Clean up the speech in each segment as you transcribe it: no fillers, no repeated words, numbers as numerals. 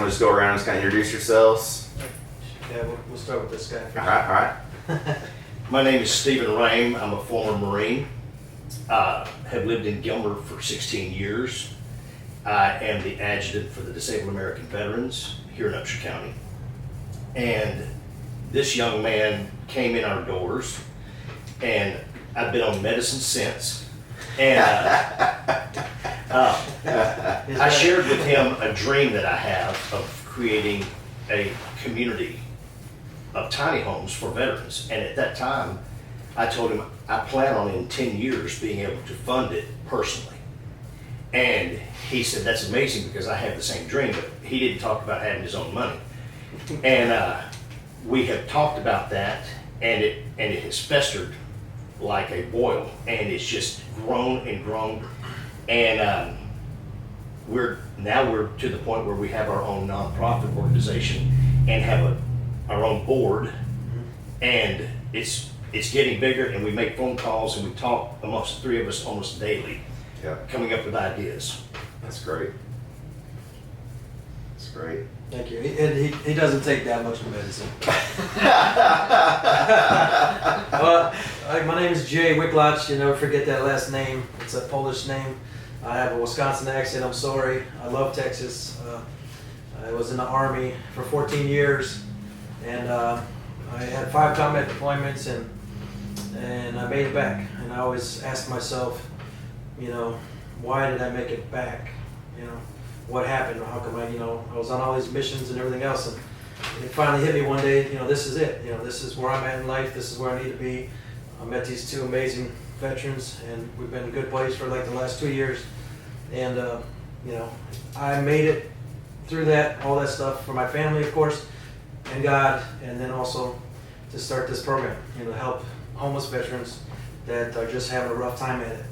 to just go around and just kind of introduce yourselves? Yeah, we'll start with this guy first. All right. My name is Stephen Rame. I'm a former Marine. Have lived in Gilmer for 16 years. I am the adjutant for the Disabled American Veterans here in Upshur County. And this young man came in our doors, and I've been on medicine since. And I shared with him a dream that I have of creating a community of tiny homes for veterans. And at that time, I told him I plan on in 10 years being able to fund it personally. And he said, that's amazing because I have the same dream, but he didn't talk about having his own money. And we have talked about that, and it has festered like a boil, and it's just grown and grown. And we're to the point where we have our own nonprofit organization and have our own board, and it's getting bigger, and we make phone calls and we talk amongst the three of us almost daily, coming up with ideas. That's great. That's great. Thank you. He doesn't take that much medicine. My name is Jay Wicklotch. You never forget that last name. It's a Polish name. I have a Wisconsin accent. I'm sorry. I love Texas. I was in the Army for 14 years, and I had 5 combat deployments, and I made it back. And I always ask myself, why did I make it back? What happened? How come I was on all these missions and everything else, and it finally hit me one day, this is it. This is where I'm at in life. This is where I need to be. I met these 2 amazing veterans, and we've been in a good place for like the last 2 years. And, I made it through that, all that stuff for my family, of course, and God, and then also to start this program, to help homeless veterans that are just having a rough time at it.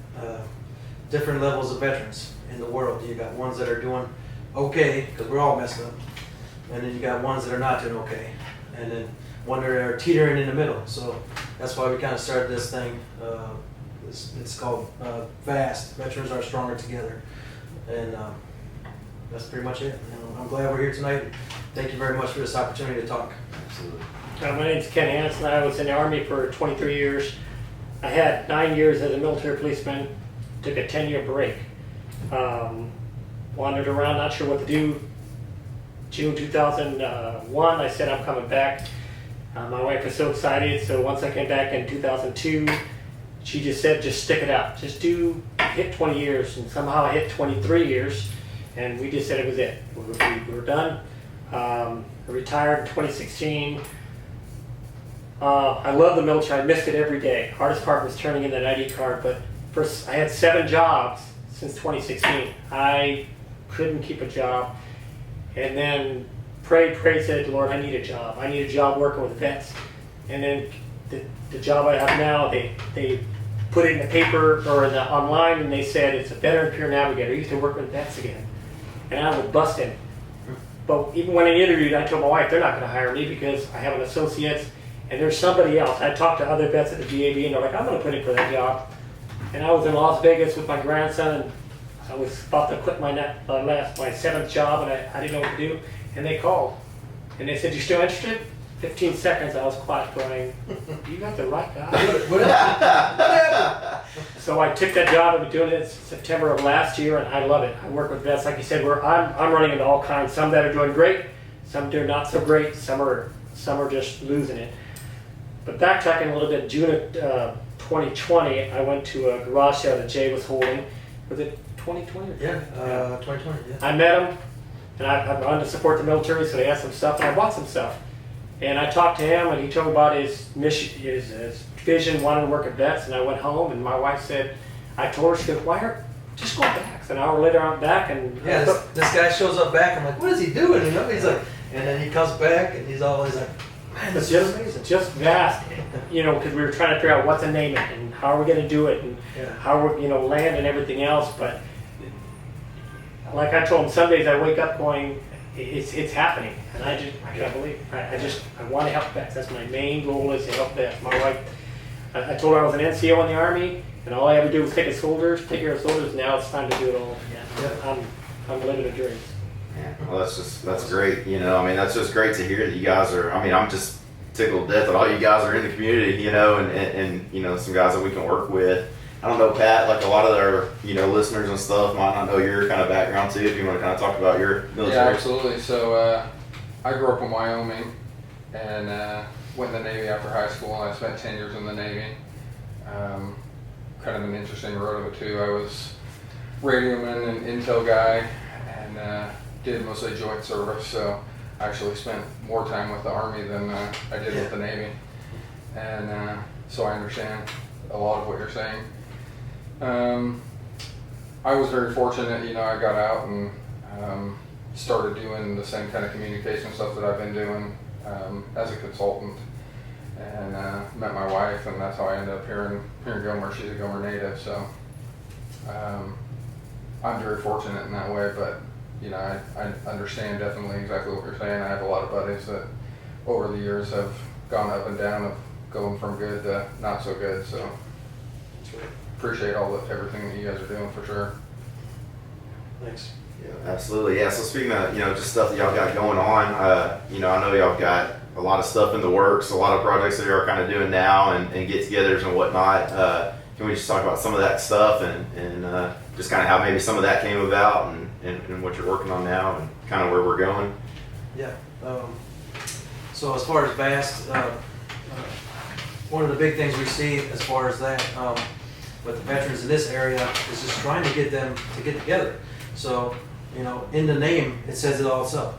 Different levels of veterans in the world. You got ones that are doing okay, because we're all messed up, and then you got ones that are not doing okay, and then one that are teetering in the middle. So that's why we kind of started this thing. It's called VAST, Veterans Are Stronger Together, and that's pretty much it. I'm glad we're here tonight. Thank you very much for this opportunity to talk. Absolutely. My name's Ken Hansen. I was in the Army for 23 years. I had 9 years as a military policeman, took a 10-year break. Wandered around, not sure what to do. June 2001, I said I'm coming back. My wife was so excited, so once I came back in 2002, she just said, just stick it out. Just hit 20 years, and somehow I hit 23 years, and we just said it was it. We were done. I retired in 2016. I love the military. I missed it every day. Hardest part was turning in that ID card, but first, I had 7 jobs since 2016. I couldn't keep a job, and then prayed, said, Lord, I need a job. I need a job working with vets. And then the job I have now, they put it in the paper or online, and they said it's a veteran peer navigator. You can work with vets again. And I was busting. But even when I interviewed, I told my wife they're not going to hire me because I have an associate, and there's somebody else. I talked to other vets at the VAB, and they're like, I'm going to put in for that job. And I was in Las Vegas with my grandson, and I was about to quit my 7th job, and I didn't know what to do. And they called, and they said, "You still interested?" 15 seconds, I was quiet, crying. You got the right guy. So I took that job. I've been doing it since September of last year, and I love it. I work with vets, like you said. I'm running into all kinds. Some that are doing great, some do not so great. Some are just losing it. But backtracking a little bit, June of 2020, I went to a garage sale that Jay was holding. Was it 2020? Yeah, 2020. Yeah. I met him, and I wanted to support the military, so they had some stuff, and I bought some stuff. And I talked to him, and he told me about his mission, his vision, wanting to work at vets. And I went home, and my wife said, I told her, she goes, just go back. So an hour later, I'm back, and Yeah, this guy shows up back. I'm like, what is he doing? He's like, and then he comes back, and he's always like, man, this is amazing. Just vast, because we were trying to figure out what to name it and how are we going to do it and how we're, land and everything else. But like I told him, some days I wake up going, it's happening, and I can't believe it. I want to help vets. That's my main goal, is to help vets. My wife, I told her I was an NCO in the Army, and all I ever do was take care of soldiers. Now it's time to do it all again. I'm living a dream. Yeah, well, that's great. You know, I mean, that's just great to hear that you guys are. I mean, I'm just tickled to death that all you guys are in the community. You know, and you know, some guys that we can work with. I don't know, Pat. Like a lot of our listeners and stuff might not know your kind of background too. If you want to kind of talk about your military. Yeah, absolutely. So I grew up in Wyoming and went in the Navy after high school, and I spent 10 years in the Navy. Kind of an interesting road of it too. I was radioman and intel guy, and did mostly joint service. So I actually spent more time with the Army than I did with the Navy, and so I understand a lot of what you're saying. I was very fortunate, I got out and started doing the same kind of communication stuff that I've been doing as a consultant, and met my wife, and that's how I ended up here in Gilmer. She's a Gilmer native, so I'm very fortunate in that way, but I understand definitely exactly what you're saying. I have a lot of buddies that over the years have gone up and down of going from good to not so good, so appreciate everything that you guys are doing for sure. Thanks. Yeah, absolutely. Yeah. So speaking of just stuff that y'all got going on, I know y'all got a lot of stuff in the works, a lot of projects that you're kind of doing now, and get-togethers and whatnot. Can we just talk about some of that stuff and just kind of how maybe some of that came about and what you're working on now and kind of where we're going? Yeah. So as far as VAST, one of the big things we see as far as that with the veterans in this area is just trying to get them to get together. So, in the name, it says it all itself.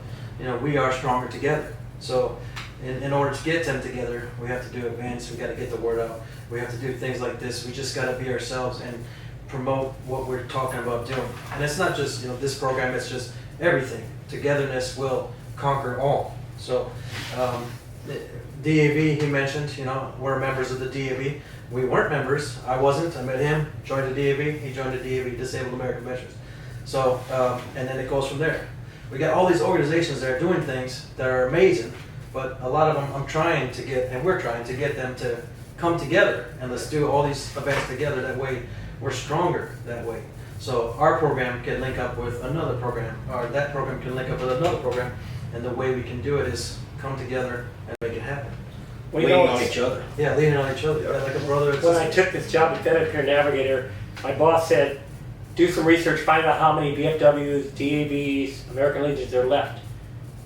We are stronger together. So in order to get them together, we have to do events, we got to get the word out. We have to do things like this. We just got to be ourselves and promote what we're talking about doing. And it's not just, this program, it's just everything. Togetherness will conquer all. So DAV, he mentioned, we're members of the DAV. We weren't members. I wasn't. I met him, joined the DAV. He joined the DAV, Disabled American Veterans. So, and then it goes from there. We got all these organizations that are doing things that are amazing, but a lot of them I'm trying to get, and we're trying to get them to come together and let's do all these events together. That way we're stronger that way. So our program can link up with another program, or that program can link up with another program, and the way we can do it is come together and make it happen. Leaning on each other. Yeah, leaning on each other. Yeah, like a brother and When sister. I took this job at Fed Peer Navigator, my boss said, do some research, find out how many VFWs, DAVs, American Legions are left.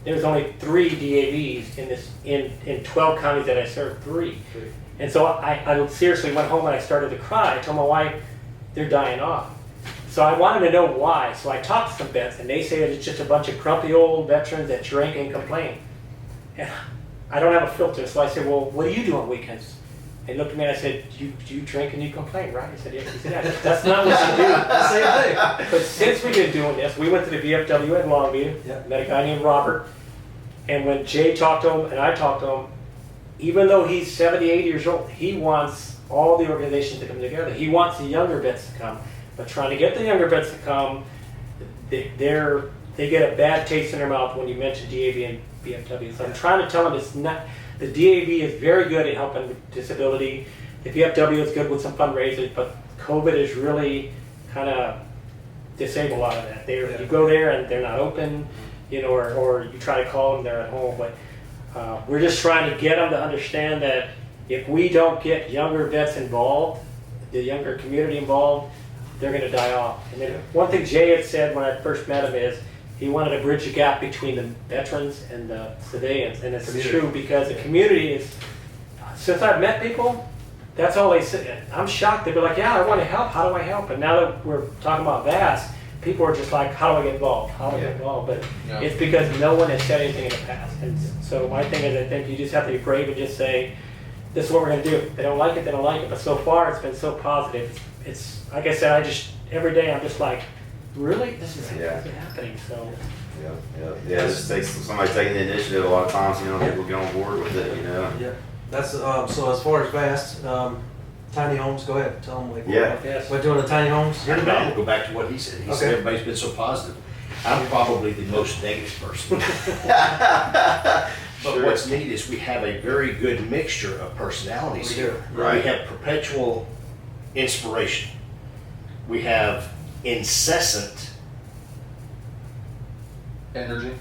There's only 3 DAVs in 12 counties that I served, 3. And so I seriously went home and I started to cry. I told my wife, they're dying off. So I wanted to know why. So I talked to some vets, and they say it's just a bunch of grumpy old veterans that drink and complain. And I don't have a filter, so I said, well, what do you do on weekends? They looked at me and I said, you drink and you complain, right? He said, yeah. He said, yeah, that's not what you do. Same thing. But since we've been doing this, we went to the VFW in Longview, Yep. met a guy named Robert, and when Jay talked to him and I talked to him, even though he's 78 years old, he wants all the organizations to come together. He wants the younger vets to come. But trying to get the younger vets to come, they get a bad taste in their mouth when you mention DAV and VFW. So I'm trying to tell them it's not, the DAV is very good at helping with disability. The VFW is good with some fundraisers, but COVID has really kind of disabled a lot of that. You go there and they're not open, or you try to call them, they're at home. But we're just trying to get them to understand that if we don't get younger vets involved, the younger community involved, they're going to die off. And then one thing Jay had said when I first met him is he wanted to bridge the gap between the veterans and the civilians. And it's true because the community is, since I've met people, that's all they say. I'm shocked. They'd be like, yeah, I want to help. How do I help? And now that we're talking about VAST, people are just like, how do I get involved? How do I get involved? But it's because no one has said anything in the past. And so my thing is, I think you just have to be brave and just say, this is what we're going to do. If they don't like it, they don't like it. But so far, it's been so positive. It's like I said, every day I'm just like, really? This is happening. So. Yeah. It just takes somebody taking the initiative a lot of times, people get on board with it, Yeah. That's so as far as VAST, tiny homes, go ahead, tell them we're doing the tiny homes. I'm going to go back to what he said. He said everybody's been so positive. I'm probably the most negative person. But what's neat is we have a very good mixture of personalities here. Right. We have perpetual inspiration. We have incessant Energy.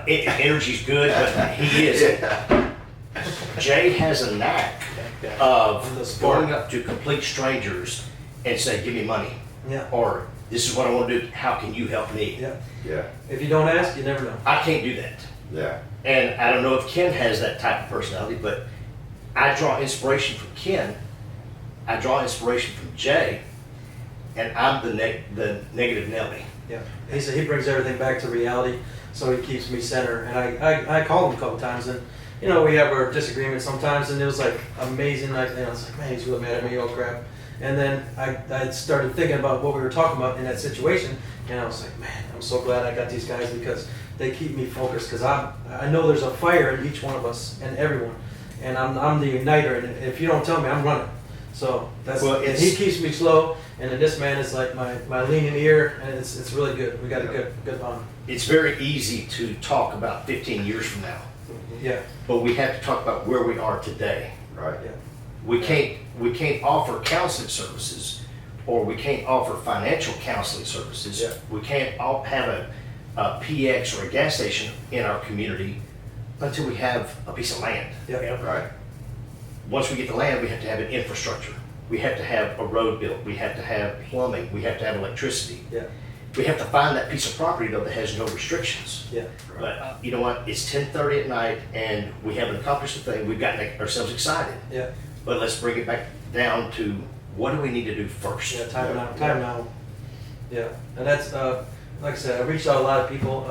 Energy's good, but he is. Yeah. Jay has a knack The of sport. going up to complete strangers and say, "Give me money," Yeah. or "This is what I want to do. How can you help me?" Yeah. Yeah. If you don't ask, you never know. I can't do that. Yeah. And I don't know if Ken has that type of personality, but I draw inspiration from Ken. I draw inspiration from Jay, and I'm the negative Nelly. Yeah. He brings everything back to reality, so he keeps me centered. And I called him a couple times, and you know, we have our disagreements sometimes, and it was like amazing. Like, you know, it's like, man, he's really mad at me. Oh crap. And then I started thinking about what we were talking about in that situation, and I was like, man, I'm so glad I got these guys because they keep me focused. Because I know there's a fire in each one of us and everyone, and I'm the uniter. And if you don't tell me, I'm running. So that's and he keeps me slow. And then this man is like my leaning ear, and it's really good. We got a good bond. It's very easy to talk about 15 years from now, Yeah. but we have to talk about where we are today. Right. Yeah. We can't offer counseling services, or we can't offer financial counseling services. Yeah. We can't have a PX or a gas station in our community until we have a piece of land. Yeah. Right. Once we get the land, we have to have an infrastructure. We have to have a road built. We have to have plumbing. We have to have electricity. Yeah. We have to find that piece of property though that has no restrictions. Yeah. But you know what? It's 10:30 at night, and we haven't accomplished the thing. We've gotten ourselves excited. Yeah. But let's bring it back down to what do we need to do first? Yeah, time now. Yeah, and that's like I said, I reached out to a lot of people.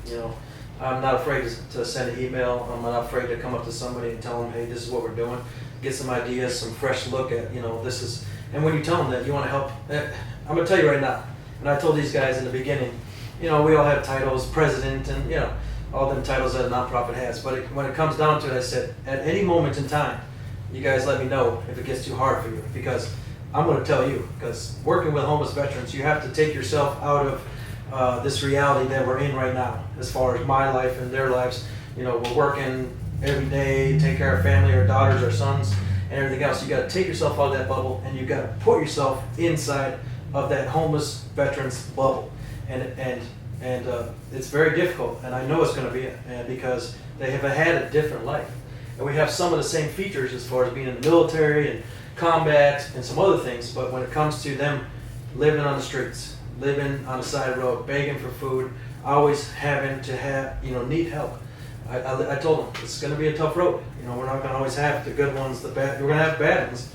You know, I'm not afraid to send an email. I'm not afraid to come up to somebody and tell them, hey, this is what we're doing. Get some ideas, some fresh look at, you know, this is. And when you tell them that you want to help, I'm gonna tell you right now. And I told these guys in the beginning, you know, we all have titles, president, and you know, all them titles that a nonprofit has. But when it comes down to it, I said, at any moment in time, you guys let me know if it gets too hard for you, because I'm going to tell you, because working with homeless veterans, you have to take yourself out of this reality that we're in right now, as far as my life and their lives. You know, we're working every day, take care of family, our daughters, our sons, and everything else. You got to take yourself out of that bubble, and you got to put yourself inside of that homeless veterans bubble. And it's very difficult, and I know it's going to be, because they have had a different life. And we have some of the same features as far as being in the military and combat and some other things, but when it comes to them living on the streets, living on the side road, begging for food, always having to have, you know, need help. I told them, it's going to be a tough road. You know, we're not going to always have the good ones, the bad. We're going to have bad ones,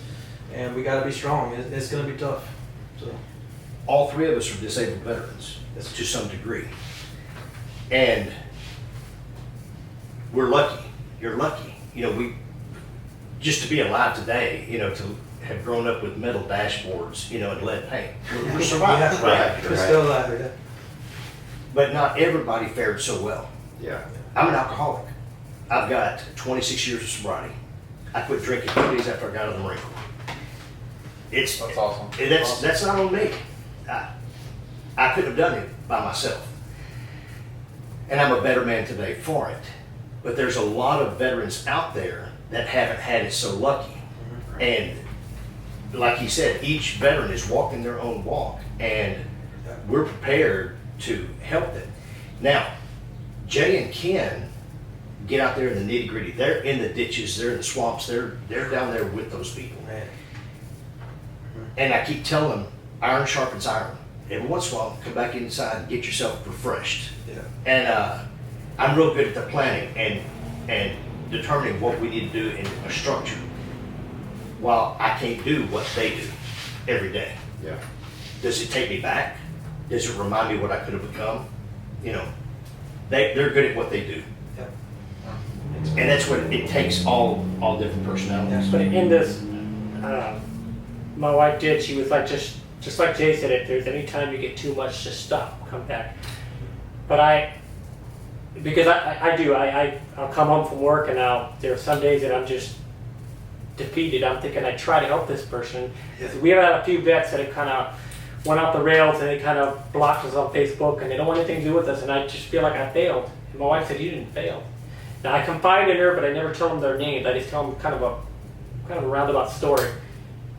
and we got to be strong. It's going to be tough. So, All three of us are disabled veterans to some degree. And we're lucky. You're lucky. You know, just to be alive today, you know, to have grown up with metal dashboards, you know, and lead paint. We're surviving, yeah, right? we're still alive. Yeah. But not everybody fared so well. Yeah. I'm an alcoholic. I've got 26 years of sobriety. I quit drinking 2 days after I got out of the Marine Corps. That's awesome. That's not on me. I couldn't have done it by myself. And I'm a better man today for it. But there's a lot of veterans out there that haven't had it so lucky. And like he said, each veteran is walking their own walk, and we're prepared to help them. Now, Jay and Ken get out there in the nitty gritty. They're in the ditches, they're in the swamps, they're down there with those people. Man. And I keep telling them, iron sharpens iron. Every once in a while, come back inside and get yourself refreshed. Yeah. And I'm real good at the planning and determining what we need to do in a structure, while I can't do what they do every day. Yeah. Does it take me back? Does it remind me what I could have become? You know, they're good at what they do. Yeah. And that's what it takes, all different personalities. But in this, my wife did, she was like, just like Jay said, if there's any time you get too much, just stop, come back. But because I'll come home from work, and there are some days that I'm just defeated. I'm thinking I try to help this person. Yeah. We have had a few vets that have kind of went off the rails, and they kind of blocked us on Facebook, and they don't want anything to do with us, and I just feel like I failed. And my wife said, you didn't fail. Now I confide in her, but I never tell them their names. I just tell them kind of a roundabout story.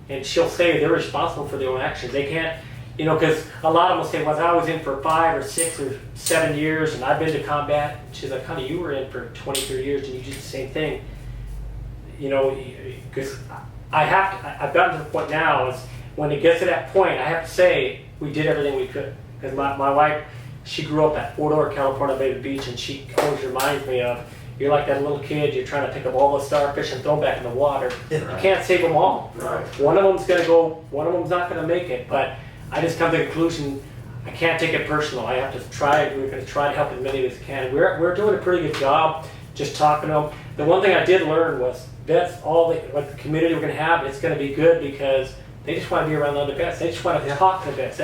And she'll say they're responsible for their own actions. They can't, You know, because a lot of them will say, well, I was in for 5 or 6 or 7 years and I've been to combat. She's like, honey, you were in for 23 years and you did the same thing. You know, because I've gotten to the point now is when it gets to that point, I have to say we did everything we could. Because my wife, she grew up at Fort Ord, California, Bay Beach, and she always reminds me of, you're like that little kid, you're trying to pick up all the starfish and throw them back in the water. You can't save them all. Right. One of them's gonna go, one of them's not gonna make it, but I just come to the conclusion, I can't take it personal. I have to try, we're gonna try to help as many as we can. We're doing a pretty good job just talking to them. The one thing I did learn was vets, what the community we're gonna have, it's gonna be good because they just wanna be around other vets. They just wanna talk to vets.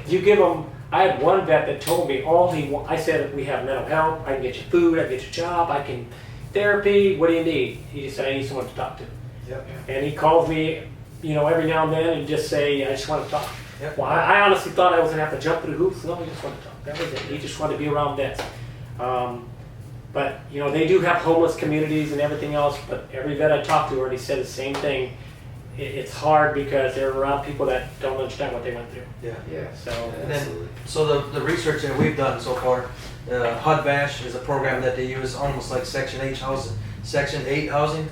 You give them, I had one vet that told me I said, we have mental health, I can get you food, I can get you a job, I can therapy, what do you need? He just said, I need someone to talk to. Yep. And he calls me, you know, every now and then and just say, I just want to talk. Yep. Well, I honestly thought I was going to have to jump through hoops. No, he just wanted to talk. That was it. He just wanted to be around vets. But, you know, they do have homeless communities and everything else, but every vet I talked to already said the same thing. It's hard because they're around people that don't understand what they went through. Yeah. Yeah. So, And then, so the research that we've done so far, HUD-VASH is a program that they use almost like Section 8 housing,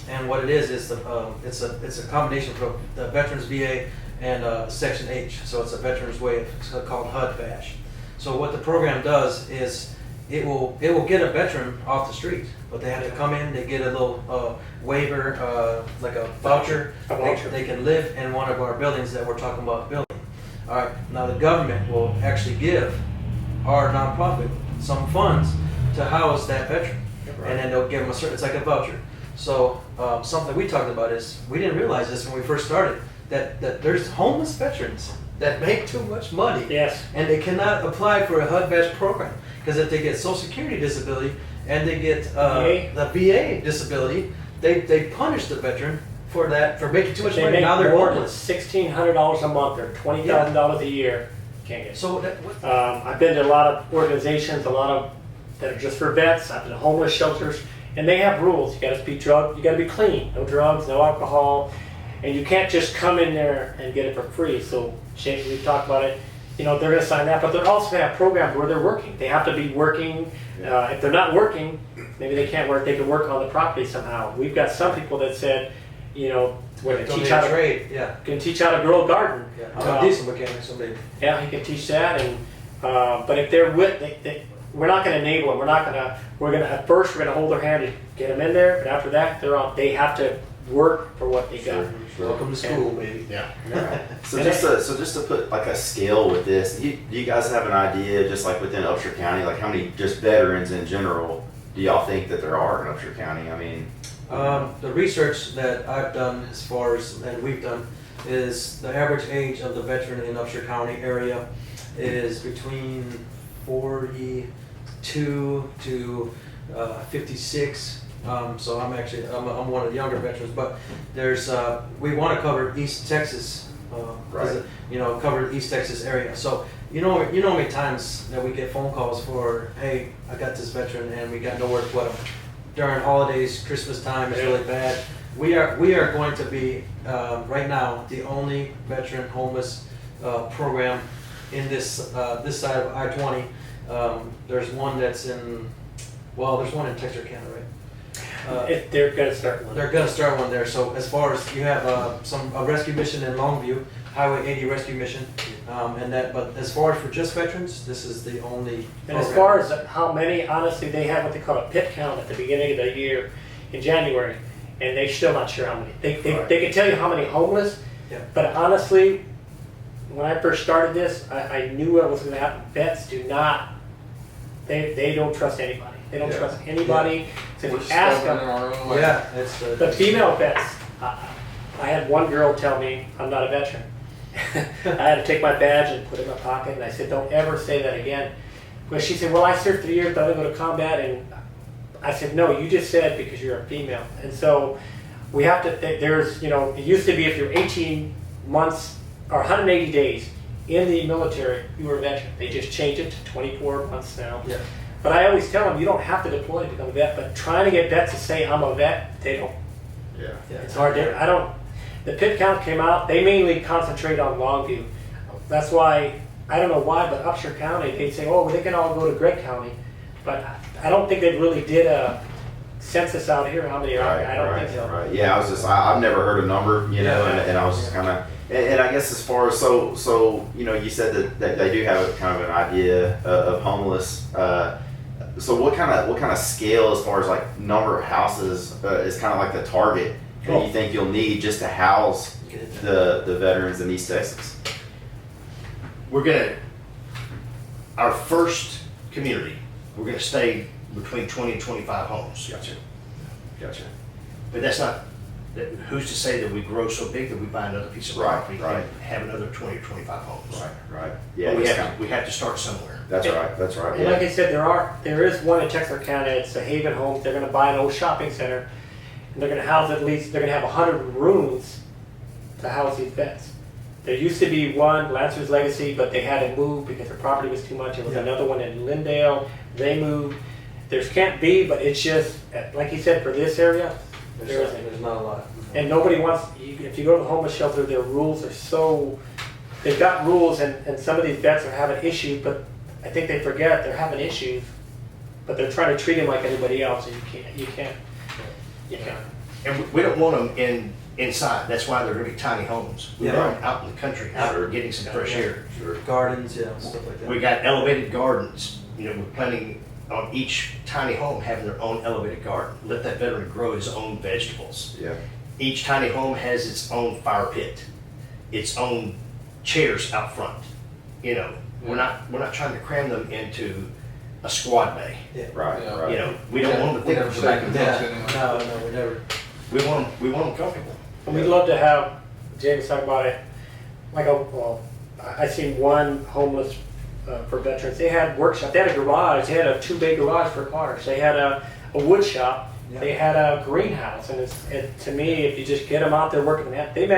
and what it is it's a combination of the Veterans VA and Section H, so it's a veterans way it's called HUD-VASH. So what the program does is it will get a veteran off the street, but they have to come in, they get a little waiver, like a voucher. They can live in one of our buildings that we're talking about building. All right, now the government will actually give our nonprofit some funds to house that veteran, and then they'll give them it's like a voucher. So something we talked about is, we didn't realize this when we first started, that there's homeless veterans that make too much money. yes. And they cannot apply for a HUD-VASH program, because if they get Social Security disability and they get the VA disability, they punish the veteran for that, for making too much They money. make Now they're more than homeless. $1,600 a month or $20,000 a year. Can't get it. So I've been to a lot of organizations, a lot of that are just for vets. I've been to homeless shelters, and they have rules. You got to be you got to be clean. No drugs, no alcohol, and you can't just come in there and get it for free. So, Shane, we've talked about it. You know, they're going to sign that, but they're also going to have programs where they're working. They have to be working. If they're not working, maybe they can't work. They can work on the property somehow. We've got some people that said, you know, where they teach how to trade, can teach how to grow a garden. Yeah, diesel mechanic, somebody. Yeah, he can teach that, and but if they're we're not going to enable them. We're going to at first we're going to hold their hand and get them in there, but after that they have to work for what they got. Welcome to school, baby. Yeah. So just to put like a scale with this, do you guys have an idea, just like within Upshur County, like how many just veterans in general do y'all think that there are in Upshur County? I mean, the research that I've done and we've done is the average age of the veteran in Upshur County area is between 42 to 56. So I'm one of the younger veterans, but there's we want to cover East Texas, Right. Cover the East Texas area. So you know how many times that we get phone calls for, hey, I got this veteran and we got nowhere to put him. During holidays, Christmas time is really bad. We are going to be right now the only veteran homeless program in this side of I-20. There's one there's one in Texarkana, right? If they're going to start one. They're going to start one there. So as far as you have a rescue mission in Longview, Highway 80 rescue mission, but as far as for just veterans, this is the only. And as far as how many, honestly, they have what they call a pit count at the beginning of the year in January, and they're still not sure how many. They can tell you how many homeless, but honestly, when I first started this, I knew what was going to happen. Vets do not, they don't trust anybody. They don't trust anybody. So if you ask them, it's the female vets, I had one girl tell me, I'm not a veteran. I had to take my badge and put it in my pocket, and I said, don't ever say that again. But she said, well, I served 3 years, but I didn't go to combat, and I said, no, you just said because you're a female. And so we have to, there's, it used to be if you're 18 months or 180 days in the military, you were a veteran. They just changed it to 24 months now. Yeah. But I always tell them, you don't have to deploy to become a vet, but trying to get vets to say, I'm a vet, they don't. Yeah. It's hard. The pit count came out. They mainly concentrate on Longview. that's why, I don't know why, but Upshur County, they say, oh, well, they can all go to Gregg County. But I don't think they really did a census out here, how many are, I don't think so. Right. Yeah, I've never heard a number, you know, and I was just kind of, and I guess as far as, so, you know, you said that they do have a kind of an idea of homeless. So what kind of scale as far as like number of houses is kind of like the target that you think you'll need just to house the veterans in East Texas? Our first community, we're gonna stay between 20 and 25 homes. Gotcha. But that's not, who's to say that we grow so big that we buy another piece of property Right. and have another 20 or 25 homes? Right. Yeah, But we have to start somewhere. that's right. And like I said, there is one in Texarkana, it's a Haven Homes, they're gonna buy an old shopping center, and they're gonna house at least, they're gonna have 100 rooms to house these vets. There used to be one, Lancer's Legacy, but they had to move because their property was too much. There was another one in Lindale, they moved. There's can't be, but it's just, like you said, for this area, There's not a lot. and nobody wants, if you go to the homeless shelter, their rules are so, they've got rules, and some of these vets are having issues, but I think they forget they're having issues, but they're trying to treat them like anybody else, and you can't. And we don't want them inside. That's why they're gonna be tiny homes. We want them out in the country, out getting some fresh air. Gardens, stuff like that. We got elevated gardens. You know, we're planning on each tiny home having their own elevated garden. Let that veteran grow his own vegetables. Yeah. Each tiny home has its own fire pit, its own chairs out front. You know, we're not trying to cram them into a squad bay. Right. You know, we don't want them to We think never of say back. that. No, we never. We want them comfortable. And we'd love to have, James talked about it, like I seen one homeless for veterans, they had workshop, they had a garage, they had a 2-bay garage for cars, they had a wood shop, they had a greenhouse, and to me, if you just get them out there working that, they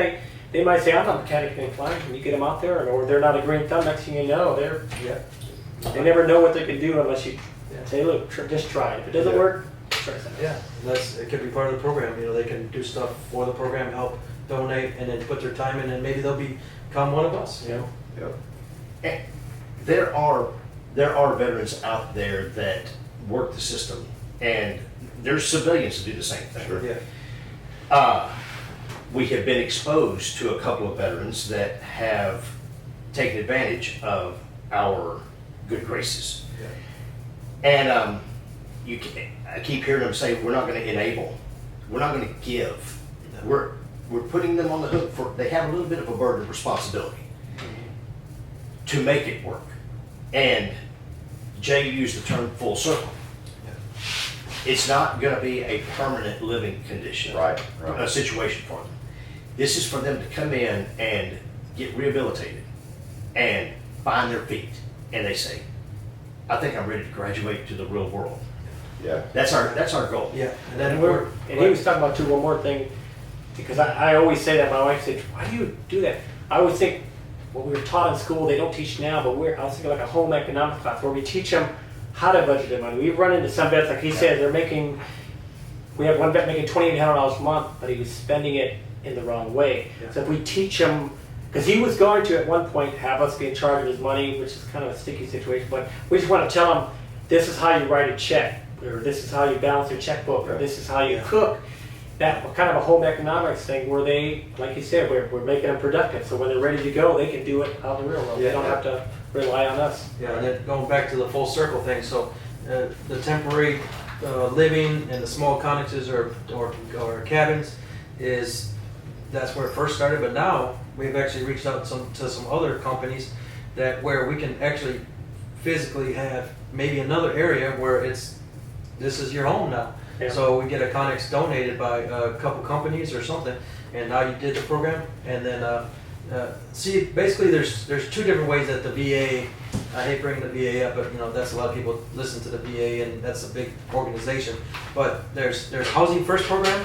might say, I'm not mechanically inclined, can you get them out there, or they're not a green thumb, next thing you know, they never know what they can do unless you say, look, just try it, if it doesn't work, try something. Yeah, it could be part of the program, they can do stuff for the program, help donate, and then put their time in, and maybe they'll become one of us, Yep. And there are veterans out there that work the system, and there's civilians that do the same thing. Sure. Yeah. We have been exposed to a couple of veterans that have taken advantage of our good graces. And I keep hearing them say, we're not going to enable, we're not going to give. We're putting them on the hook for, they have a little bit of a burden of responsibility to make it work. And Jay used the term full circle. It's not going to be a permanent living condition, Right. a situation for them. This is for them to come in and get rehabilitated and find their feet. And they say, I think I'm ready to graduate to the real world. Yeah. That's our goal. Yeah, and then And he was talking about one more thing, because I always say that, my wife said, why do you do that? I always think, what we were taught in school, they don't teach now, but I was thinking like a home economics class where we teach them how to budget their money. We run into some vets, like he said, we have one vet making $2,800 a month, but he was spending it in the wrong way. Yeah. So if we teach him, because he was going to at one point have us be in charge of his money, which is kind of a sticky situation, but we just want to tell him, this is how you write a check, or this is how you balance your checkbook, or this is how you cook. That kind of a home economics thing where they, like you said, we're making them productive. So when they're ready to go, they can do it out in the real world. They don't have to rely on us. Yeah, and then going back to the full circle thing, so the temporary living and the small connexes or cabins that's where it first started, but now we've actually reached out to some other companies where we can actually physically have maybe another area where this is your home now. Yeah. So we get a Connex donated by a couple companies or something, and now you did the program, and then basically there's two different ways that the VA. I hate bringing the VA up, but that's a lot of people listen to the VA, and that's a big organization. But there's Housing First program,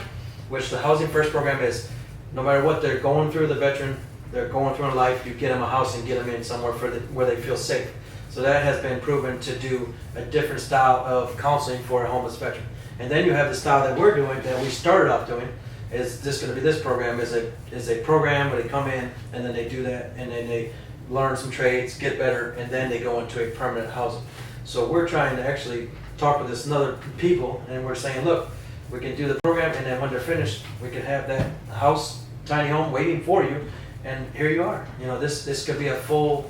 which the Housing First program is no matter what they're going through, the veteran they're going through in life, you get them a house and get them in somewhere where they feel safe. So that has been proven to do a different style of counseling for a homeless veteran. And then you have the style that we're doing, that we started off doing, is this going to be this program, is a program where they come in and then they do that, and then learn some trades, get better, and then they go into a permanent housing. So we're trying to actually talk with this other people, and we're saying, look, we can do the program, and then when they're finished, we can have that house, tiny home waiting for you, and here you are. You know, this could be a full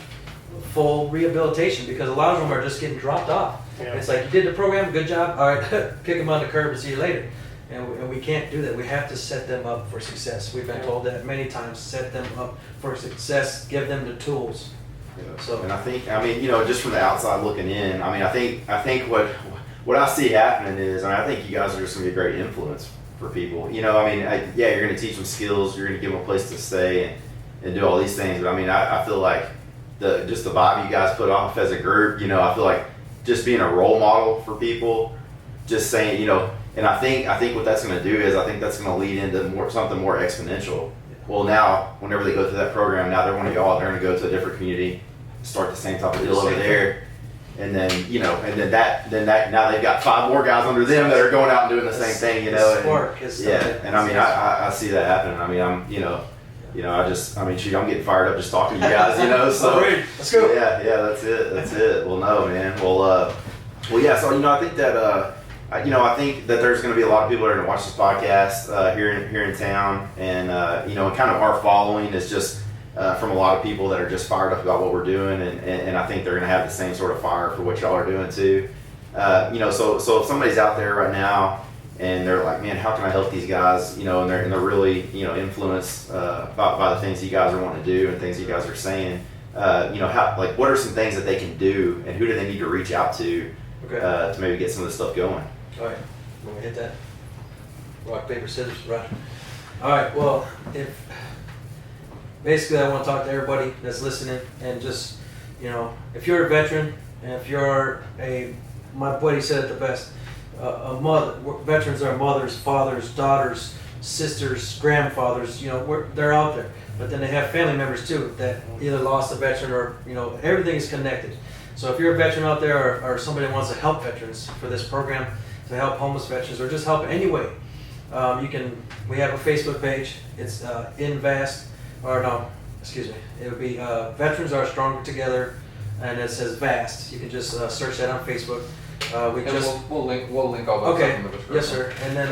rehabilitation, because a lot of them are just getting dropped off. Yeah. It's like, you did the program, good job, all right, kick them on the curb and see you later. And we can't do that. We have to set them up for success. We've been told that many times, set them up for success, give them the tools. So, and I think, I mean, you know, just from the outside looking in, I mean, I think what I see happening is, I think you guys are just gonna be a great influence for people. You know, I mean, yeah, you're gonna teach them skills, you're gonna give them a place to stay and do all these things. But I mean, I feel like just the vibe you guys put off as a group, you know, I feel like just being a role model for people, just saying, you know, and I think what that's gonna do is, I think that's gonna lead into something more exponential. Well, now, whenever they go through that program, now they're one of y'all, they're gonna go to a different community, start the same type of deal over there. And then, you know, and then that now they've got 5 more guys under them that are going out and doing the same thing, you know. And I mean, I see that happening. I mean, I'm, you know, I mean, shoot, I'm getting fired up just talking to you guys, you know. So let's go. Yeah, that's it. Well, no, man. Well, yeah. So, you know, I think that there's going to be a lot of people that are going to watch this podcast here in town, and you know, kind of our following is just from a lot of people that are just fired up about what we're doing, and I think they're going to have the same sort of fire for what y'all are doing too. You know, so if somebody's out there right now and they're like, man, how can I help these guys? You know, and they're really, you know, influenced by the things you guys are wanting to do and things you guys are saying. You know, what are some things that they can do, and who do they need to reach out to to maybe get some of this stuff going? All right, when we hit that, rock, paper, scissors, right. All right, well, basically I want to talk to everybody that's listening, and just, you know, if you're a veteran, and if you're my buddy said it the best, a mother, veterans are mothers, fathers, daughters, sisters, grandfathers, you know, they're out there. But then they have family members too that either lost a veteran or, you know, everything is connected. So if you're a veteran out there, or somebody wants to help veterans for this program, to help homeless veterans, or just help anyway, we have a Facebook page. It's it would be Veterans Are Stronger Together, and it says VAST. You can just search that on Facebook. We'll link all those up in the description. Yes, sir. And then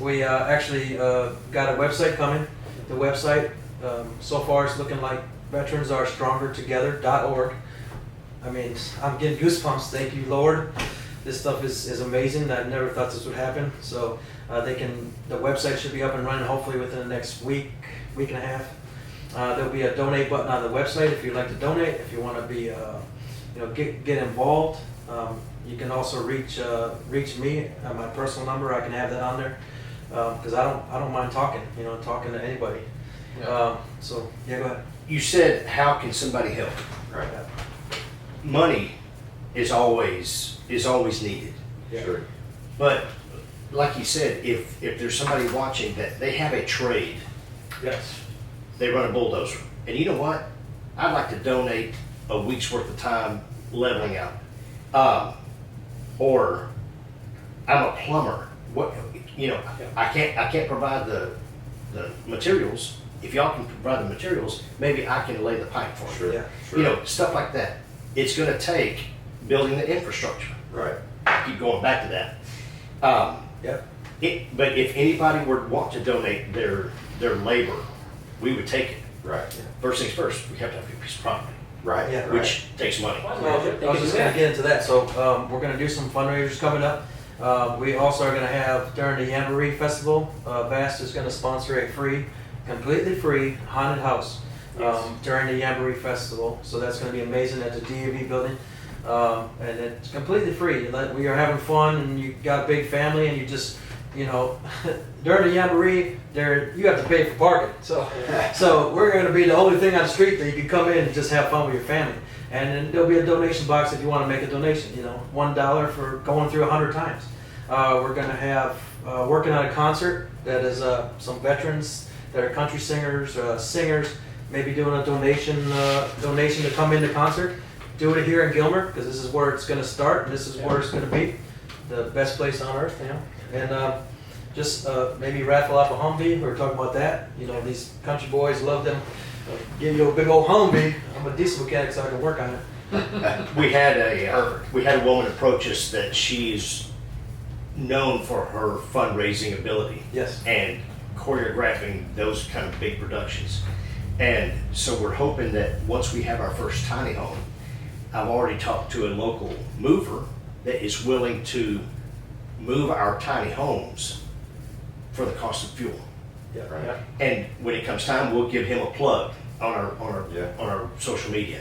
we actually got a website coming. The website so far is looking like veteransarestronger.org. I mean, I'm getting goosebumps. Thank you, Lord. This stuff is amazing. I never thought this would happen. So the website should be up and running hopefully within the next week and a half. There'll be a donate button on the website if you'd like to donate. If you want to be, get involved, you can also reach me at my personal number. I can have that on there because I don't mind talking to anybody. Yeah. So yeah, go ahead. You said, how can somebody help? Right. Money is always needed. Yeah. Sure. But like you said, if there's somebody watching that they have a trade, Yes. they run a bulldozer, and you know what? I'd like to donate a week's worth of time leveling out. Or I'm a plumber. What, you know, I can't provide the materials. If y'all can provide the materials, maybe I can lay the pipe for you. Sure. Yeah. Sure. You know, stuff like that. It's going to take building the infrastructure. Right. I keep going back to that. Yep. But if anybody would want to donate their labor, we would take it. Right. First things first, we have to have a piece of property, Right. Yeah. Right. which takes money. Well, I was just going to get into that. So we're going to do some fundraisers coming up. We also are going to have, during the Jamboree Festival, VAST is going to sponsor a completely free haunted house during the Jamboree Festival. So that's going to be amazing at the DAV building. And it's completely free. We are having fun, and you got a big family, and you just, during the Jamboree, you have to pay for parking. So we're going to be the only thing on the street that you can come in and just have fun with your family. And then there'll be a donation box if you want to make a donation, $1 for going through 100 times. We're going to have, working on a concert that is some veterans that are country singers, maybe doing a donation to come in the concert. Do it here in Gilmer, because this is where it's going to start, and this is where it's going to be. The best place on earth, And just maybe raffle off a Humvee. We were talking about that. These country boys love them. Give you a big old Humvee. I'm a diesel mechanic, so I can work on it. We had a woman approach us that she's known for her fundraising ability. Yes. And choreographing those kind of big productions. And so we're hoping that once we have our first tiny home, I've already talked to a local mover that is willing to move our tiny homes for the cost of fuel. Yeah. Right. Yeah. And when it comes time, we'll give him a plug on our social media.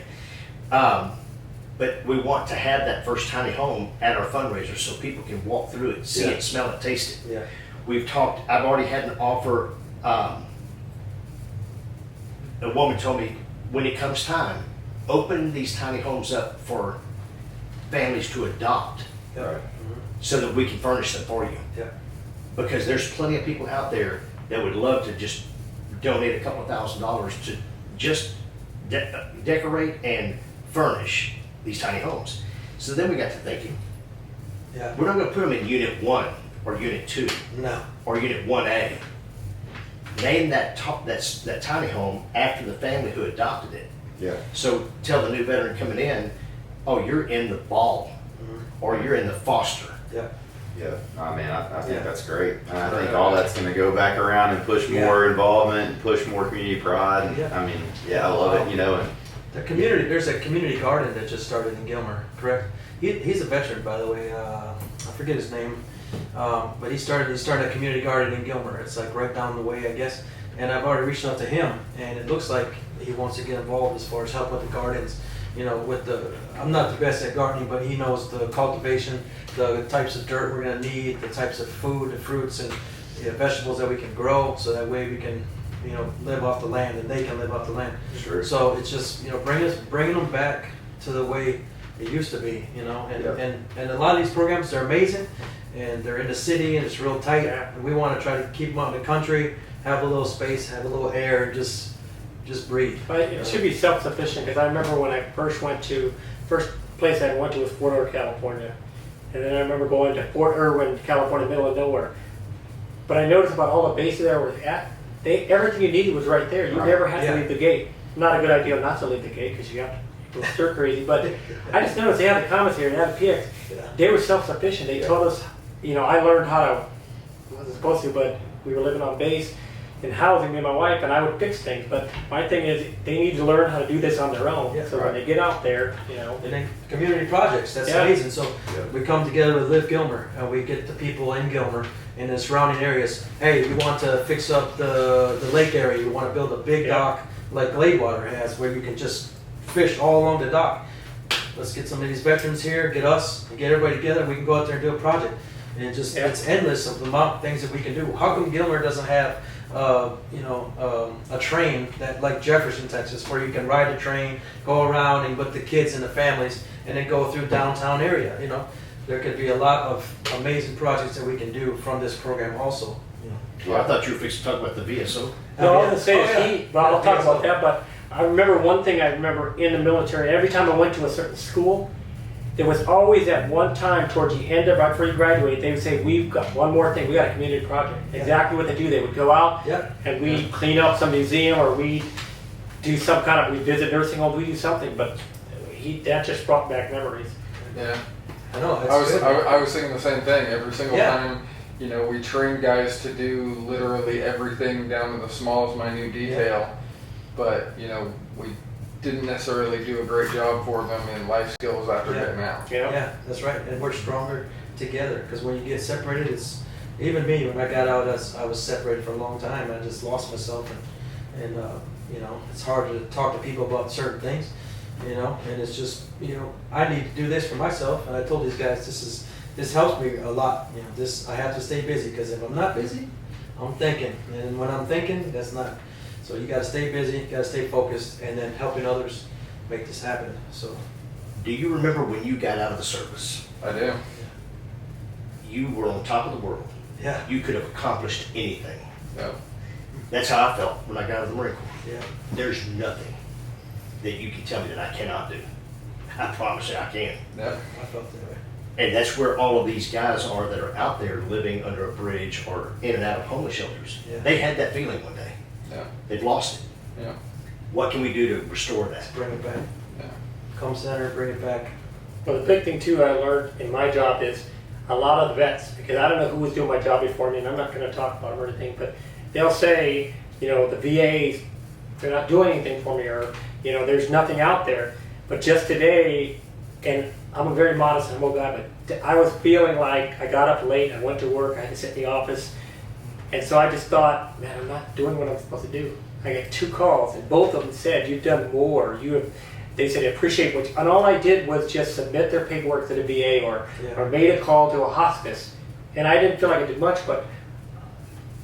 But we want to have that first tiny home at our fundraiser so people can walk through it, see it, smell it, taste it. Yeah. I've already had an offer. A woman told me, when it comes time, open these tiny homes up for families to adopt Yeah. Right. so that we can furnish them for you. Yeah. Because there's plenty of people out there that would love to just donate a couple of $1,000s to just decorate and furnish these tiny homes. So then we got to thinking, Yeah. we're not going to put them in Unit 1 or Unit 2 No. or Unit 1A. Name that tiny home after the family who adopted it. Yeah. So tell the new veteran coming in, oh, you're in the ball, or you're in the foster. Yeah. Yeah, I mean, I think Yeah. that's great. And I think all that's gonna go back around and push more involvement and push more community pride. And, Yeah. I mean, yeah, I love it, you know, and There's a community garden that just started in Gilmer, correct? He's a veteran, by the way. I forget his name, but he started a community garden in Gilmer. It's like right down the way, I guess. And I've already reached out to him, and it looks like he wants to get involved as far as help with the gardens. You know, I'm not the best at gardening, but he knows the cultivation, the types of dirt we're gonna need, the types of food, the fruits and vegetables that we can grow, so that way we can, you know, live off the land and they can live off the land. Sure. So it's just, you know, bringing them back to the way it used to be, you know, and a lot of these programs, they're amazing, and they're in the city and it's real tight. And we want to try to keep them out in the country, have a little space, have a little air, and just breathe. But it should be self-sufficient, because I remember when I first place I went to was Fort Ord, California. And then I remember going to Fort Irwin, California, middle of nowhere. But I noticed about all the bases there were everything you needed was right there. You never had to leave the gate. Not a good idea not to leave the gate, because you got to go stir crazy. But I just noticed they had the commissary, they had the PX. They were self-sufficient. They told us, you know, I learned how to, I wasn't supposed to, but we were living on base in housing, me and my wife, and I would fix things. But my thing is, they need to learn how to do this on their own. Yeah, so when they get out there, you know. And then community projects, that's Yeah. amazing. So we come together with Live Gilmer, and we get the people in Gilmer and the surrounding areas. Hey, we want to fix up the lake area. We want to build a big dock like Gladewater has, where you can just fish all along the dock. Let's get some of these veterans here, get us, and get everybody together. We can go out there and do a project. And it's endless of the amount of things that we can do. How come Gilmer doesn't have a train that like Jefferson, Texas, where you can ride the train, go around and with the kids and the families, and then go through downtown area? You know, there could be a lot of amazing projects that we can do from this program also. You know. Well, I thought you were fixing to talk about the VSO. No, I was gonna say Oh, heat, but I'll talk about that. But I remember one thing I remember in the military, every time I went to a certain school, there was always at one time towards the end of, right before you graduate, they would say, we've got one more thing, we got a community project. Exactly what they do, they would go out and we clean up some museum, or we do some kind of, we visit nursing homes, we do something, but that just brought back memories. Yeah. I know. I was thinking the same thing. Every single time, you know, we train guys to do literally everything down to the smallest minute detail, but you know, we didn't necessarily do a great job for them in life skills after getting out. Yeah, that's right. And we're stronger together, because when you get separated, it's even me. When I got out, I was separated for a long time. I just lost myself, and you know, it's hard to talk to people about certain things. You know, and it's just, you know, I need to do this for myself. And I told these guys, this helps me a lot. You know, I have to stay busy, because if I'm not busy, I'm thinking, and when I'm thinking, that's not. So you got to stay busy, you got to stay focused, and then helping others make this happen. So. Do you remember when you got out of the service? I do. You were on top of the world. Yeah. You could have accomplished anything. Yeah. That's how I felt when I got out of the Marine Corps. Yeah. There's nothing that you can tell me that I cannot do. I promise you I can. Yeah. I felt that way. And that's where all of these guys are that are out there living under a bridge or in and out of homeless shelters. Yeah. They had that feeling one day. Yeah. They've lost it. Yeah. What can we do to restore that? Let's bring it back. Yeah. Come center, bring it back. Well, the big thing too I learned in my job is a lot of the vets, because I don't know who was doing my job before me, and I'm not going to talk about them or anything, but they'll say, you know, the VAs, they're not doing anything for me, or, you know, there's nothing out there. But just today, and I'm a very modest, humble guy, but I was feeling like I got up late, I went to work, I had to sit in the office, and so I just thought, man, I'm not doing what I'm supposed to do. I got 2 calls, and both of them said, you've done more. They said, I appreciate what you, and all I did was just submit their paperwork to the VA or made a call to a hospice. And I didn't feel like I did much, but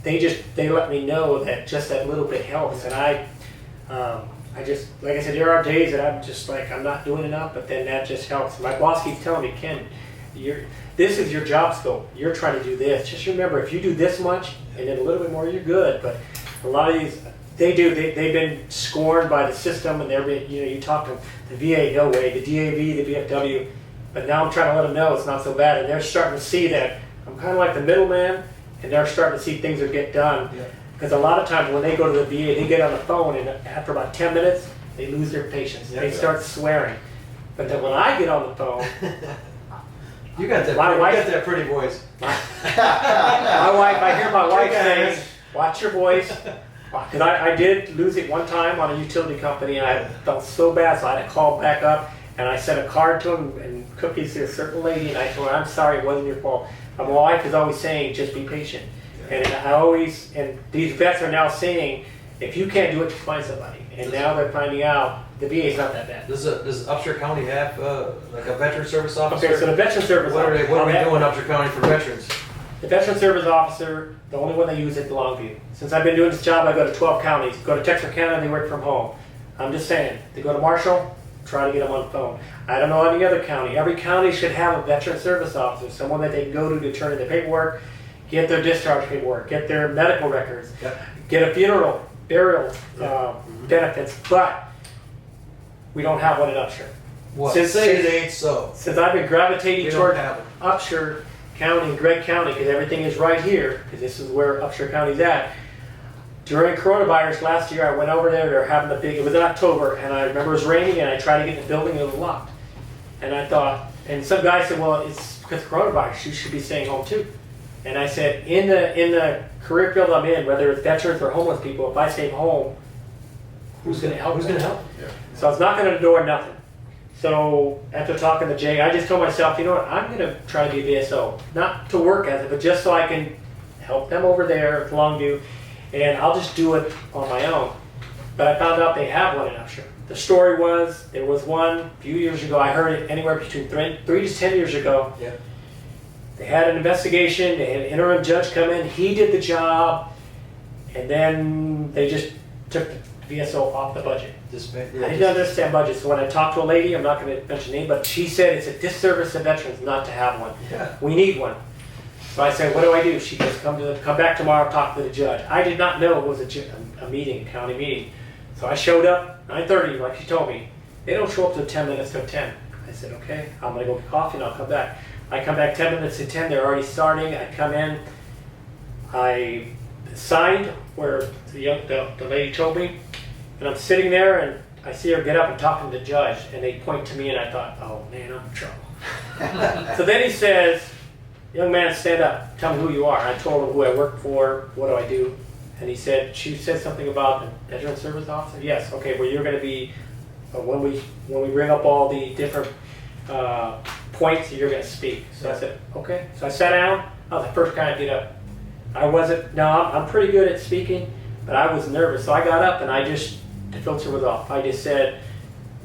they let me know that just that little bit helps. And I just, like I said, there are days that I'm just like, I'm not doing enough, but then that just helps. My boss keeps telling me, Ken, this is your job scope. You're trying to do this. Just remember, if you do this much and then a little bit more, you're good. But a lot of these, they've been scorned by the system, and you talk to the VA, no way, the DAV, the VFW, but now I'm trying to let them know it's not so bad, and they're starting to see that I'm kind of like the middleman, and they're starting to see things that get done. Because a lot of times when they go to the VA, they get on the phone, and after about 10 minutes, they lose their patience. They start swearing. But then when I get on the phone, You got that. My wife- You got that pretty voice. I hear my wife Hey, guys. saying, watch your voice. Because I did lose it one time on a utility company, and I felt so bad, so I had to call back up, and I sent a card to him and cookies to a certain lady, and I told her, I'm sorry, it wasn't your fault. My wife is always saying, just be patient. And and these vets are now saying, if you can't do it, find somebody. And now they're finding out the VA is not that bad. Does Upshur County have like a veteran service officer? Okay, so the veteran service What are we officer- doing in Upshur County for veterans? The veteran service officer, the only one they use is Longview. Since I've been doing this job, I go to 12 counties. Go to Texarkana, they work from home. I'm just saying, they go to Marshall, try to get them on the phone. I don't know any other county. Every county should have a veteran service officer, someone that they can go to turn in their paperwork, get their discharge paperwork, get their medical records, get a funeral, burial benefits, but we don't have one in Upshur. What? Since- Say it ain't so. Since I've been gravitating We don't toward have it. Upshur County and Gregg County, because everything is right here, because this is where Upshur County's at. During coronavirus last year, I went over there, they're having a big, it was in October, and I remember it was raining, and I tried to get in the building, and it was locked. And I thought, and some guy said, well, it's because of coronavirus, you should be staying home too. And I said, in the career field I'm in, whether it's veterans or homeless people, if I stay home, who's going to help? Who's going to help? So I was knocking on the door, nothing. So after talking to Jay, I just told myself, you know what, I'm going to try to be a VSO. Not to work as it, but just so I can help them over there at Longview, and I'll just do it on my own. But I found out they have one in Upshur. The story was, there was one a few years ago, I heard it anywhere between 3 to 10 years ago. Yeah. They had an investigation, they had an interim judge come in, he did the job, and then they just took the VSO off the budget. I didn't understand budget, so when I talked to a lady, I'm not going to mention name, but she said it's a disservice to veterans not to have one. Yeah. We need one. So I said, what do I do? She goes, come back tomorrow, talk to the judge. I did not know it was a meeting, a county meeting. So I showed up, 9:30, like she told me. They don't show up till 10 minutes to 10. I said, okay, I'm going to go get coffee and I'll come back. I come back 10 minutes to 10, they're already starting. I come in, I signed where the lady told me, and I'm sitting there and I see her get up and talking to the judge, and they point to me, and I thought, oh man, I'm in trouble. So then he says, young man, stand up, tell me who you are. And I told him who I work for, what do I do, and he said, she said something about the veteran service officer. Yes, okay, well you're going to be, when we bring up all the different points, you're going to speak. So I said, okay. So I sat down, I was the first guy to get up. I'm pretty good at speaking, but I was nervous. So I got up and the filter was off. I just said,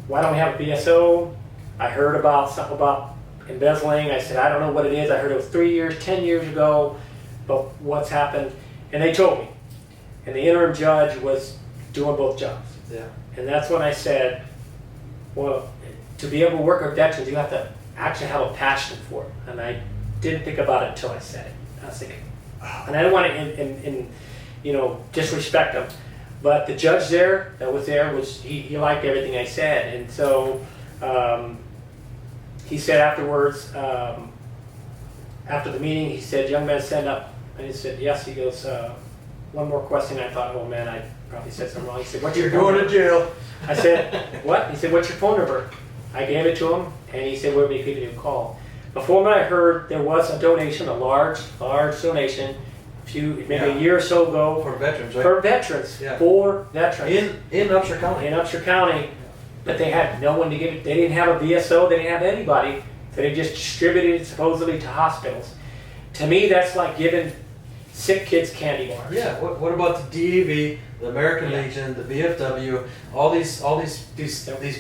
why don't we have a BSO? I heard about something about embezzling. I said, I don't know what it is. I heard it was 3 years, 10 years ago, but what's happened? And they told me. And the interim judge was doing both jobs. Yeah. And that's when I said, well, to be able to work with veterans, you have to actually have a passion for it. And I didn't think about it until I said it. I was thinking, oh, and I didn't want to, disrespect them. But the judge that was there, he liked everything I said. And so he said afterwards, after the meeting, he said, young man, stand up. And he said, yes. He goes, one more question. I thought, oh man, probably said something wrong. He said, "What's You're your phone going to number?" jail. I said, "What?" He said, "What's your phone number?" I gave it to him, and he said, "We'll be giving you a call." Before I heard there was a donation, a large donation, maybe a year or so ago For veterans, right? for veterans, Yeah. for veterans In Upshur County. in Upshur County, but they had no one to give it. They didn't have a VSO. They didn't have anybody. So they just distributed it supposedly to hospitals. To me, that's like giving sick kids candy bars. Yeah, what about the DEV, the American Yeah. Legion, the VFW, all these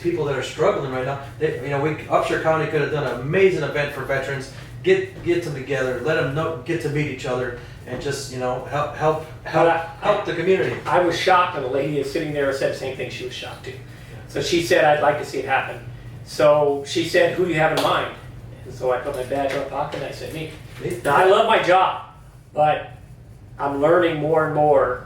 people that are struggling right now? Upshur County could have done an amazing event for veterans. Get them together, let them get to meet each other, and just help the community. I was shocked, and the lady is sitting there said the same thing. She was shocked too. So she said, "I'd like to see it happen." So she said, "Who do you have in mind?" And so I put my badge in my pocket and I said, "Me." Now I love my job, but I'm learning more and more.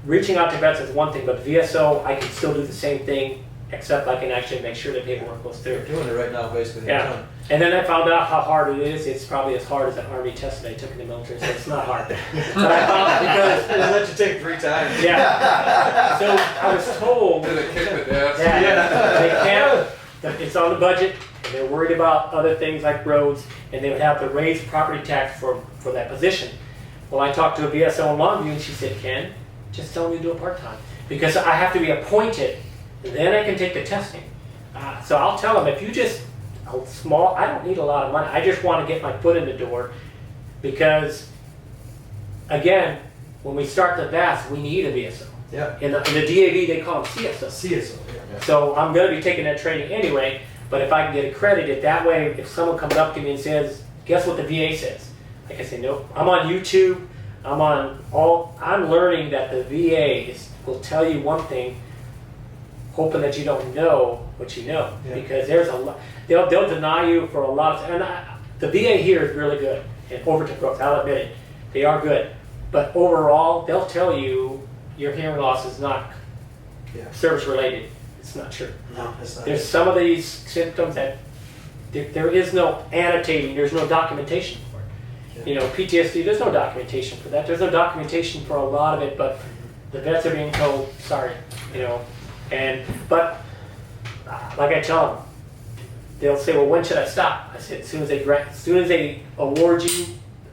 Reaching out to vets is one thing, but VSO, I can still do the same thing, except I can actually make sure the paperwork goes through. They're doing it right now, basically. Yeah. And then I found out how hard it is. It's probably as hard as an Army test that I took in the military, so it's not hard. But I found because, They let you take 3 times. yeah. So I was told Did it kick the desk? that they can't, that it's on the budget, and they're worried about other things like roads, and they would have to raise property tax for that position. Well, I talked to a VSO in Longview, and she said, "Ken, just tell me to do it part-time, because I have to be appointed, and then I can take the testing." So I'll tell them, if you just, I don't need a lot of money, I just want to get my foot in the door, because, again, when we start the VAS, we need a VSO. Yeah. In the DAV, they call them CSO. CSO, yeah. So I'm going to be taking that training anyway, but if I can get accredited, that way if someone comes up to me and says, "Guess what the VA says?" I can say, "Nope, I'm on YouTube, I'm learning that the VA will tell you one thing, hoping that you don't know what you know." Yeah. Because there's a lot, they'll deny you for a lot of, and the VA here is really good, and Overton Brooks, I'll admit it, they are good. But overall, they'll tell you your hearing loss is not service related. It's not true. No, it's not. There's some of these symptoms that there is no annotating, there's no documentation for it. Yeah. PTSD, there's no documentation for that. There's no documentation for a lot of it, but the vets are being told, sorry, but like I tell them, they'll say, "Well, when should I stop?" I said, as soon as they award you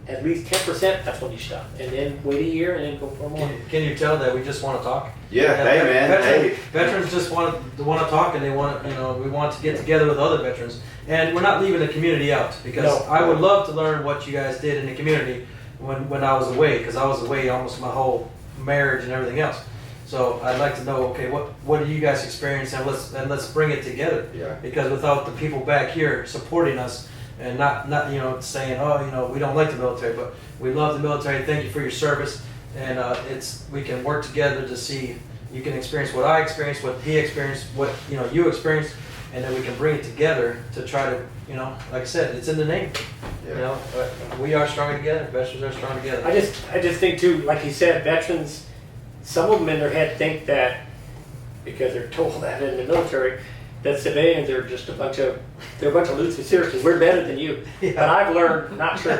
at least 10%, that's when you stop. And then wait a year and then go for more. Can you tell that we just want to talk? Yeah, hey man, hey. Veterans just want to talk, and they want we want to get together with other veterans, and we're not leaving the community out, because No. I would love to learn what you guys did in the community when I was away, because I was away almost my whole marriage and everything else. So I'd like to know, okay, what do you guys experience, and let's bring it together. Yeah. Because without the people back here supporting us, and not saying, "Oh, we don't like the military," but we love the military. Thank you for your service, and we can work together to see. You can experience what I experienced, what he experienced, what you experienced, and then we can bring it together to try to, like I said, it's in the name. Yeah. We are stronger together. Veterans are strong together. I just think too, like you said, veterans, some of them in their head think that because they're told that in the military, that civilians are just a bunch of losers. Seriously, we're better than you. Yeah. But I've learned, not true.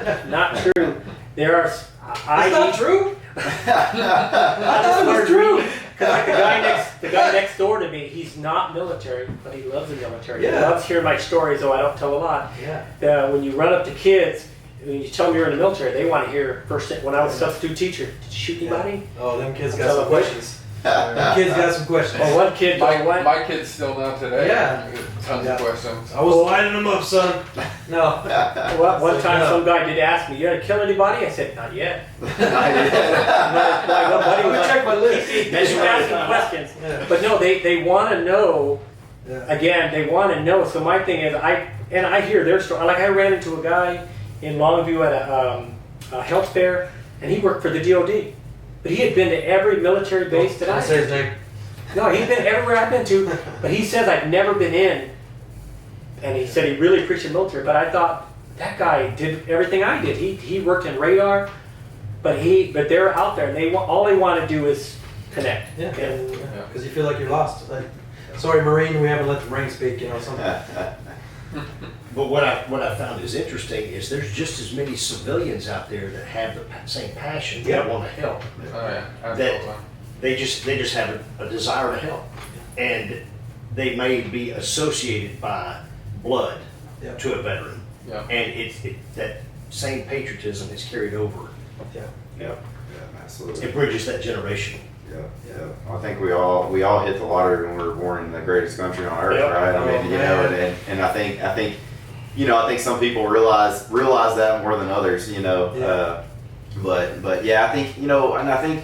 There are, It's not true. It's true. Because like the guy next door to me, he's not military, but he loves the military. Yeah. He loves hearing my stories, though I don't tell a lot. Yeah. When you run up to kids, when you tell them you're in the military, they want to hear first thing. When I was a substitute teacher, did you shoot anybody? Oh, them kids Tell got some them questions. Them kids got some questions. Oh, one kid, My kids still know today. Yeah. Tons of questions. I was lining them up, son. No. One time some guy did ask me, "You gonna kill anybody?" I said, "Not yet." My buddy was Let me check my list. Then you ask them questions. Yeah. But no, they want to know. Yeah. Again, they want to know. So my thing is, I hear their story. Like I ran into a guy in Longview at a health fair, and he worked for the DOD, but he had been to every military base that I. Say his name. No, he's been everywhere I've been to, but he says I've never been in, and he said he really appreciated the military. But I thought that guy did everything I did. He worked in radar, but they're out there, and all they want to do is connect. Yeah. And, Because you feel like you're lost. Like, sorry, Marine, we haven't let the Marine speak. Something. But what I found is interesting is there's just as many civilians out there that have the same passion that Yeah. want to help. Oh yeah, absolutely. they just have a desire to help, and they may be associated by blood Yeah. to a veteran, Yeah. and that same patriotism is carried over. Yeah. Yeah, absolutely. It bridges that generation. Yeah. I think we all hit the lottery when we were born in the greatest country on earth, Yep. right? I Oh, mean, you know, man. and I think, you know, I think some people realize that more than others, you know. Yeah. But yeah, I think, you know, and I think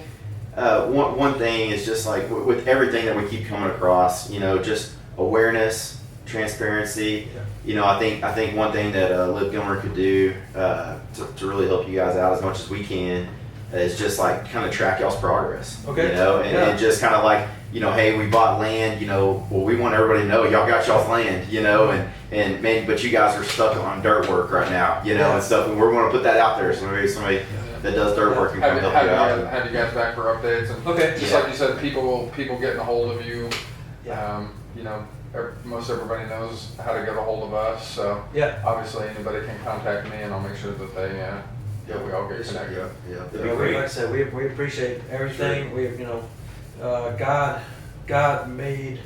one thing is just like with everything that we keep coming across, you know, just awareness, transparency. Yeah. You know, I think one thing that Liv Gilmer could do to really help you guys out as much as we can is just like kind of track y'all's progress. Okay. You know, and just kind of like, you know, hey, we bought land, you know, well, we want everybody to know y'all got y'all's land, you know, and man, but you guys are stuck on dirt work right now, you know, and stuff, and we're going to put that out there so maybe somebody that does dirt work can come help you out. Have you guys back for updates? And Okay. just like you said, people getting a hold of you. Yeah. You know, most everybody knows how to get a hold of us. So Yeah. obviously anybody can contact me, and I'll make sure that we all get connected. Yeah. That'd be Like great. I said, we appreciate everything. We, you know, God made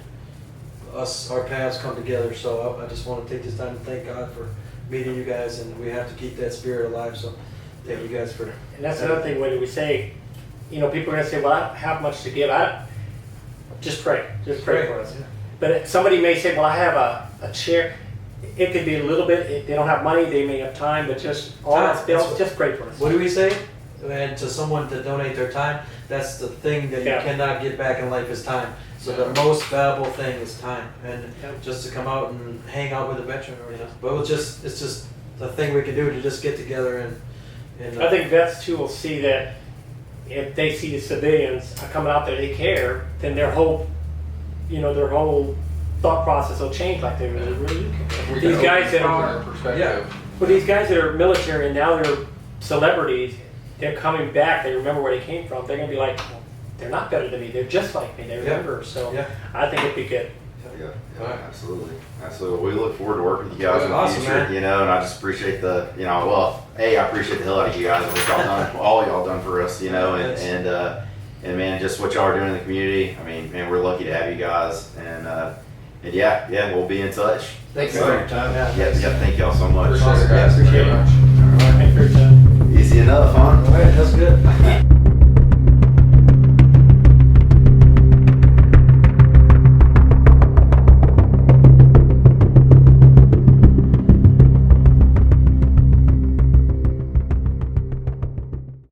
us, our paths come together. So I just want to take this time to thank God for meeting you guys, and we have to keep that spirit alive. So thank you guys for. And that's another thing when we say, you know, people are gonna say, well, I don't have much to give. Just pray for us. Yeah. But somebody may say, well, I have a chair. It could be a little bit, if they don't have money, they may have time, but just all Time. else fails, just pray for us. What do we say? And to someone to donate their time, that's the thing that Yeah. you cannot get back in life is time. So the most valuable thing is time, and Yeah. just to come out and hang out with a veteran, or but it's just the thing we can do to just get together and I think vets too will see that if they see the civilians are coming out there, they care, then their whole thought process will change, like they really do If care. we These can guys that open are, their perspective. well, these guys that are military and now they're celebrities, they're coming back, they remember where they came from, they're gonna be like, well, they're not better than me, they're just like me, they remember, so Yeah. I think it'd be good. Yeah, absolutely. We look forward to working with you guys in the Awesome, future, man. you know, and I just appreciate the, you know, well, I appreciate the hell out of you guys, what y'all done, all y'all done for us, you know, and man, just what y'all are doing in the community. I mean, man, we're lucky to have you guys, and yeah, we'll be in touch. thanks For your time. Yeah, thank y'all so much. Appreciate it, guys. Yeah, Thank you appreciate very it. much. Thank you for your time. Easy enough, huh? All right, that's good.